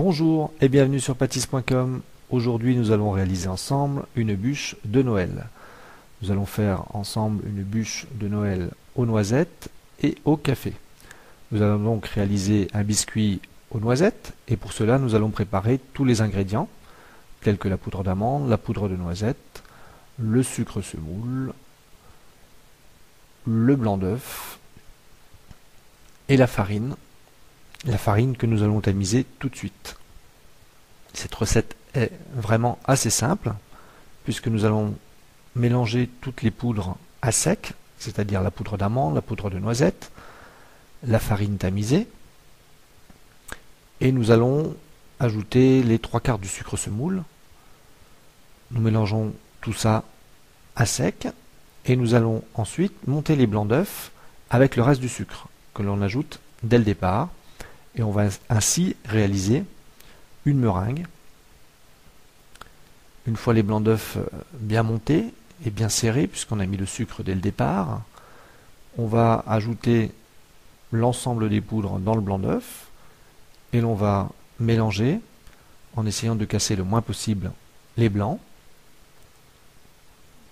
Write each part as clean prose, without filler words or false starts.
Bonjour et bienvenue sur pâtisse.com. Aujourd'hui nous allons réaliser ensemble une bûche de Noël. Nous allons faire ensemble une bûche de Noël aux noisettes et au café. Nous allons donc réaliser un biscuit aux noisettes et pour cela nous allons préparer tous les ingrédients tels que la poudre d'amande, la poudre de noisette, le sucre semoule, le blanc d'œuf et la farine que nous allons tamiser tout de suite. Cette recette est vraiment assez simple puisque nous allons mélanger toutes les poudres à sec, c'est-à-dire la poudre d'amande, la poudre de noisette, la farine tamisée et nous allons ajouter les 3/4 du sucre semoule. Nous mélangeons tout ça à sec et nous allons ensuite monter les blancs d'œufs avec le reste du sucre que l'on ajoute dès le départ. Et on va ainsi réaliser une meringue. Une fois les blancs d'œufs bien montés et bien serrés, puisqu'on a mis le sucre dès le départ, on va ajouter l'ensemble des poudres dans le blanc d'œuf et l'on va mélanger en essayant de casser le moins possible les blancs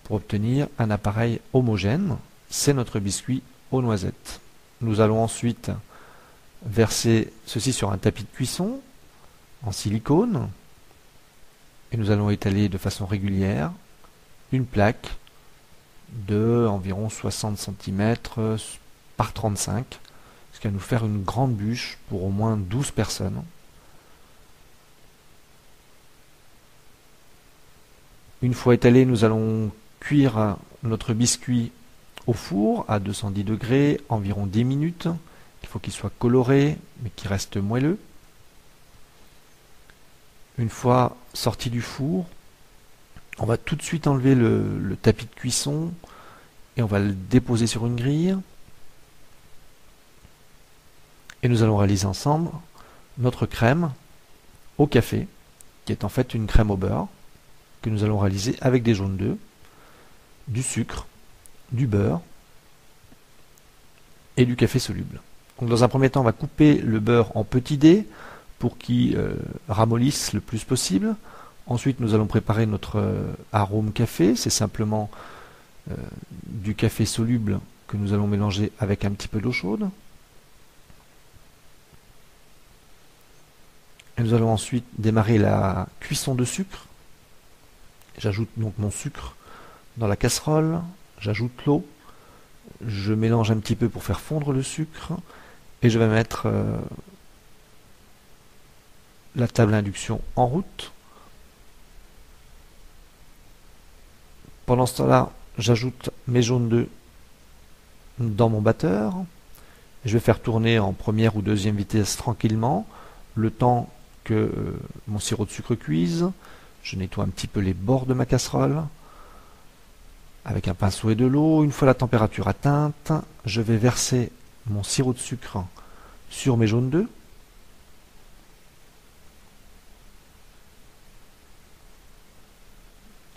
pour obtenir un appareil homogène. C'est notre biscuit aux noisettes. Nous allons ensuite verser ceci sur un tapis de cuisson en silicone et nous allons étaler de façon régulière une plaque de environ 60 cm par 35, ce qui va nous faire une grande bûche pour au moins 12 personnes. Une fois étalé, nous allons cuire notre biscuit au four à 210 degrés environ 10 minutes. Il faut qu'il soit coloré, mais qu'il reste moelleux. Une fois sorti du four, on va tout de suite enlever le tapis de cuisson et on va le déposer sur une grille. Et nous allons réaliser ensemble notre crème au café, qui est en fait une crème au beurre, que nous allons réaliser avec des jaunes d'œufs, du sucre, du beurre et du café soluble. Donc dans un premier temps, on va couper le beurre en petits dés pour qu'il ramollisse le plus possible. Ensuite, nous allons préparer notre arôme café. C'est simplement du café soluble que nous allons mélanger avec un petit peu d'eau chaude. Et nous allons ensuite démarrer la cuisson de sucre. J'ajoute donc mon sucre dans la casserole. J'ajoute l'eau. Je mélange un petit peu pour faire fondre le sucre. Et je vais mettre la table à induction en route. Pendant ce temps-là, j'ajoute mes jaunes d'œufs dans mon batteur. Je vais faire tourner en première ou deuxième vitesse tranquillement, le temps que mon sirop de sucre cuise. Je nettoie un petit peu les bords de ma casserole avec un pinceau et de l'eau. Une fois la température atteinte, je vais verser mon sirop de sucre sur mes jaunes d'œufs.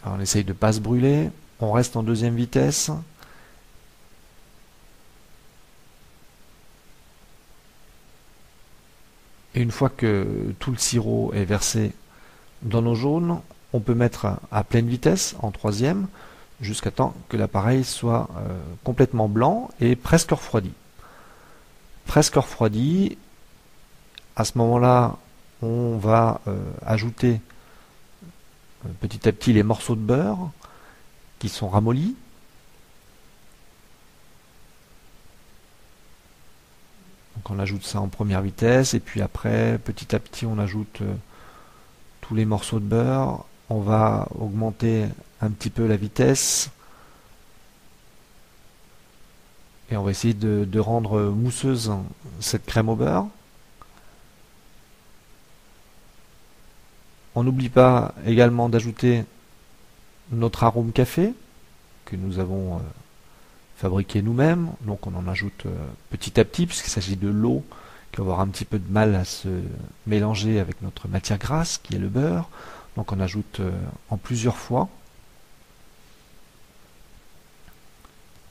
Alors on essaye de ne pas se brûler. On reste en deuxième vitesse. Et une fois que tout le sirop est versé dans nos jaunes, on peut mettre à pleine vitesse en troisième jusqu'à temps que l'appareil soit complètement blanc et presque refroidi. Presque refroidi. À ce moment-là, on va ajouter petit à petit les morceaux de beurre qui sont ramollis. Donc on ajoute ça en première vitesse et puis après, petit à petit, on ajoute tous les morceaux de beurre. On va augmenter un petit peu la vitesse. Et on va essayer de rendre mousseuse cette crème au beurre. On n'oublie pas également d'ajouter notre arôme café que nous avons fabriqué nous-mêmes. Donc on en ajoute petit à petit puisqu'il s'agit de l'eau qui va avoir un petit peu de mal à se mélanger avec notre matière grasse qui est le beurre. Donc on ajoute en plusieurs fois.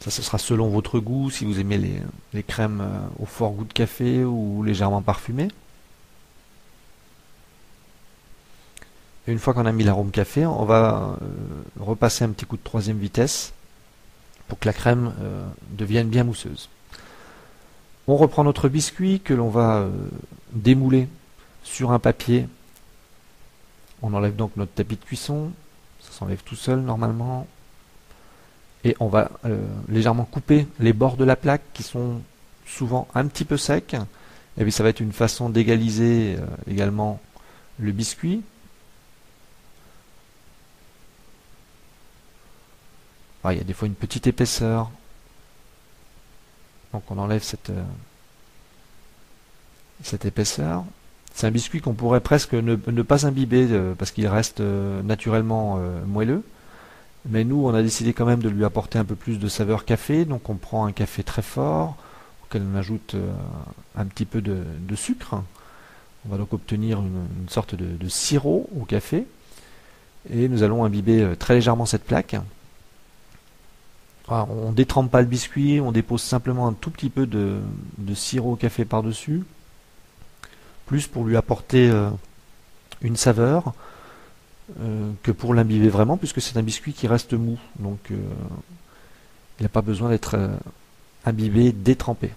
Ça, ce sera selon votre goût, si vous aimez les crèmes au fort goût de café ou légèrement parfumées. Et une fois qu'on a mis l'arôme café, on va repasser un petit coup de troisième vitesse pour que la crème devienne bien mousseuse. On reprend notre biscuit que l'on va démouler sur un papier. On enlève donc notre tapis de cuisson, ça s'enlève tout seul normalement. Et on va légèrement couper les bords de la plaque qui sont souvent un petit peu secs. Et puis ça va être une façon d'égaliser également le biscuit. Il y a des fois une petite épaisseur. Donc on enlève cette épaisseur. C'est un biscuit qu'on pourrait presque ne pas imbiber parce qu'il reste naturellement moelleux. Mais nous, on a décidé quand même de lui apporter un peu plus de saveur café. Donc on prend un café très fort, auquel on ajoute un petit peu de sucre. On va donc obtenir une sorte de sirop au café. Et nous allons imbiber très légèrement cette plaque. Alors, on ne détrempe pas le biscuit, on dépose simplement un tout petit peu de sirop au café par-dessus. Plus pour lui apporter une saveur que pour l'imbiber vraiment, puisque c'est un biscuit qui reste mou. Donc il n'a pas besoin d'être imbibé, détrempé.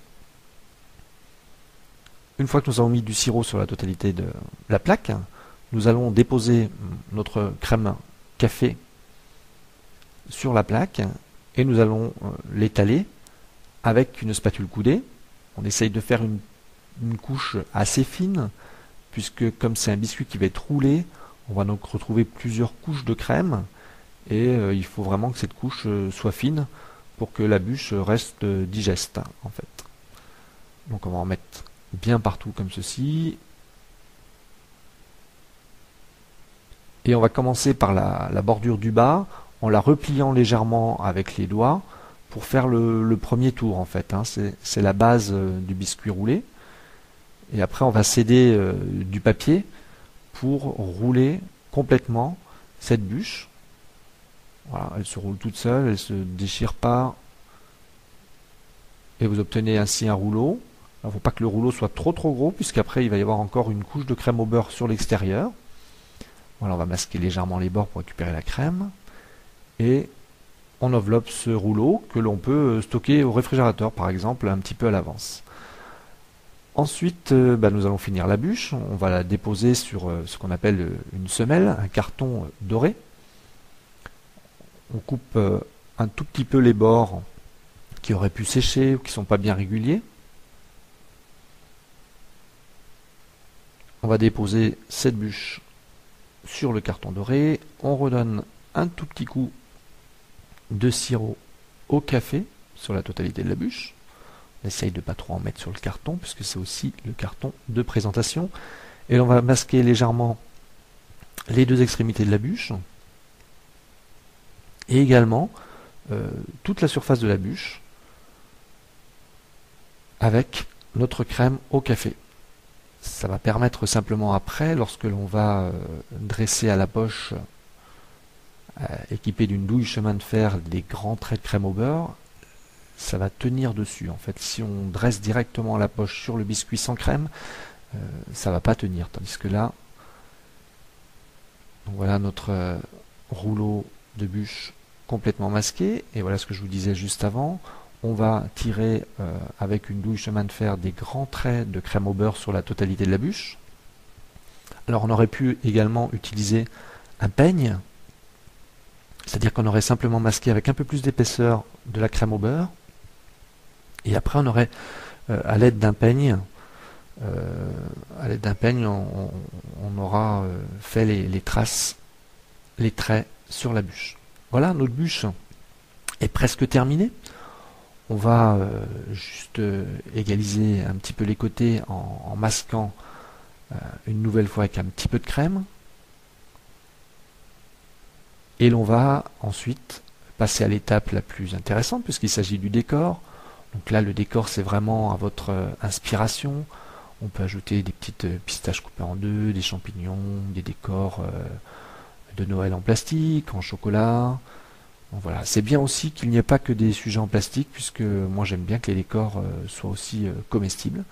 Une fois que nous avons mis du sirop sur la totalité de la plaque, nous allons déposer notre crème café sur la plaque et nous allons l'étaler avec une spatule coudée. On essaye de faire une couche assez fine, puisque comme c'est un biscuit qui va être roulé, on va donc retrouver plusieurs couches de crème et il faut vraiment que cette couche soit fine pour que la bûche reste digeste en fait. Donc on va en mettre bien partout comme ceci. Et on va commencer par la bordure du bas en la repliant légèrement avec les doigts pour faire le premier tour en fait. C'est la base du biscuit roulé. Et après on va céder du papier pour rouler complètement cette bûche. Voilà, elle se roule toute seule, elle ne se déchire pas. Et vous obtenez ainsi un rouleau. Il ne faut pas que le rouleau soit trop gros, puisqu'après il va y avoir encore une couche de crème au beurre sur l'extérieur. Voilà, on va masquer légèrement les bords pour récupérer la crème. Et on enveloppe ce rouleau que l'on peut stocker au réfrigérateur, par exemple, un petit peu à l'avance. Ensuite, nous allons finir la bûche. On va la déposer sur ce qu'on appelle une semelle, un carton doré. On coupe un tout petit peu les bords qui auraient pu sécher ou qui ne sont pas bien réguliers. On va déposer cette bûche sur le carton doré. On redonne un tout petit coup de sirop au café sur la totalité de la bûche. On essaye de ne pas trop en mettre sur le carton, puisque c'est aussi le carton de présentation. Et on va masquer légèrement les deux extrémités de la bûche. Et également toute la surface de la bûche avec notre crème au café. Ça va permettre simplement après, lorsque l'on va dresser à la poche, équipé d'une douille chemin de fer, des grands traits de crème au beurre, ça va tenir dessus. En fait, si on dresse directement la poche sur le biscuit sans crème, ça va pas tenir. Tandis que là, donc voilà notre rouleau de bûche complètement masqué. Et voilà ce que je vous disais juste avant. On va tirer avec une douille chemin de fer des grands traits de crème au beurre sur la totalité de la bûche. Alors on aurait pu également utiliser un peigne, c'est-à-dire qu'on aurait simplement masqué avec un peu plus d'épaisseur de la crème au beurre. Et après, on aurait, à l'aide d'un peigne, on aura fait les traces, les traits sur la bûche. Voilà, notre bûche est presque terminée. On va juste égaliser un petit peu les côtés en masquant une nouvelle fois avec un petit peu de crème. Et l'on va ensuite passer à l'étape la plus intéressante, puisqu'il s'agit du décor. Donc là, le décor, c'est vraiment à votre inspiration. On peut ajouter des petites pistaches coupées en deux, des champignons, des décors de Noël en plastique, en chocolat. Donc voilà, c'est bien aussi qu'il n'y ait pas que des sujets en plastique, puisque moi j'aime bien que les décors soient aussi comestibles.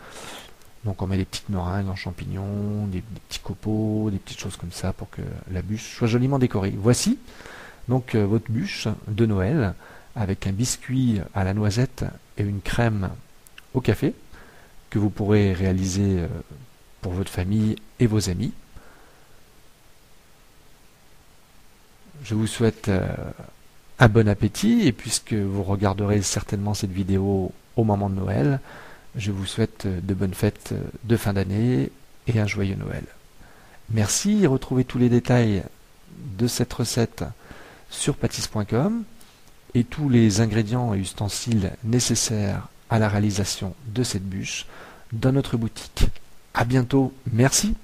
Donc on met des petites meringues en champignons, des petits copeaux, des petites choses comme ça pour que la bûche soit joliment décorée. Voici donc votre bûche de Noël avec un biscuit à la noisette et une crème au café que vous pourrez réaliser pour votre famille et vos amis. Je vous souhaite un bon appétit et puisque vous regarderez certainement cette vidéo au moment de Noël, je vous souhaite de bonnes fêtes de fin d'année et un joyeux Noël. Merci, retrouvez tous les détails de cette recette sur pâtisse.com et tous les ingrédients et ustensiles nécessaires à la réalisation de cette bûche dans notre boutique. À bientôt, merci.